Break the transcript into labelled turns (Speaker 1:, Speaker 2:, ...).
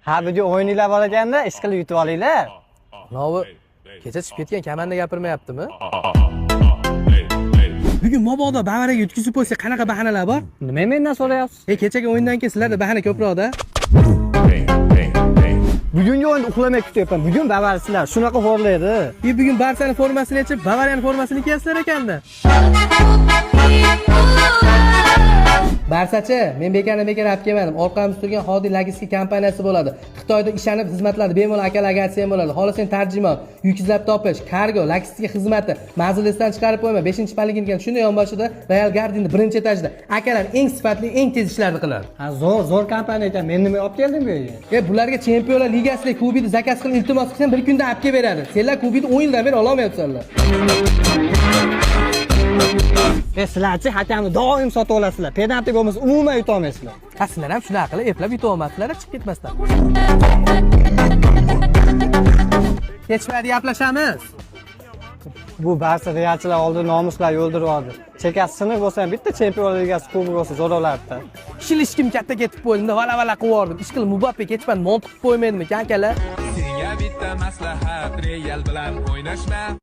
Speaker 1: Ha, bugun o'yinlar bor ekanda, ish qilib yutib olinglar.
Speaker 2: Novi kecha chiqib ketgan komanda gapirmayaptimi? Bugun mabodo Bavariyaga yutkizib qo'ysa qanaqa bahonalar bor?
Speaker 1: Nima mendan so'rayapsiz?
Speaker 2: Kechagi o'yindan keyin sizlarda bahona ko'proq-da.
Speaker 1: Bugungi o'yinda uxlamay kutyapman. Bugun Bavariyachilar shunaqa xo'rlaydi.
Speaker 2: Bugun Barsaning formasini yechib, Bavariyaning formasini kiyasizlar ekanda. Barsachi, men bekor olib kelmadim. Orqamizda turgan Xodi logistika kompaniyasi bo'ladi. Xitoyda ishlanib xizmatlarni bemalol akalarga aytsam bo'ladi. Xolos sen tarjimon, yukizlab topish, kargo, logistika xizmati, manzildan chiqarib qo'yma. 5-paliginiga shunday yonboshida Royal Garden'ning birinchi etajida akalar eng sifatli, eng tez ishlarni qiladi.
Speaker 1: Ha, zo'r kompaniya ekan. Men nima olib keldim bu yerga?
Speaker 2: Bularga Chempionlar Ligasida kubini zakaz qilib iltimos qilsam, bir kunda olib kelib beradi. Senlar kubini 10 yildan beri ola olmayapsizlar.
Speaker 1: Sizlarchi hakamni doim sotib olasizlar. Penalti bo'lmasa umuman yuta olmaysizlar.
Speaker 2: Sizlar ham shunaqa qilib eplab yuta olmasizlar, chiqib ketmasdan. Kechmadi gaplashamiz.
Speaker 1: Bu Barsa realchilar oldida nomuslar yo'ldirib chekasi sinib bo'lsa ham bitta Chempionlar Ligasi kubogi bo'lsa zo'r olardi.
Speaker 2: Ishilishkim katta ketib qo'ydim, vala qilib yubordim. Ish qilib Mbappe kechman, montiq qo'ymaydimi, akalar?
Speaker 3: Senga bitta maslahat, Real bilan o'ynashma.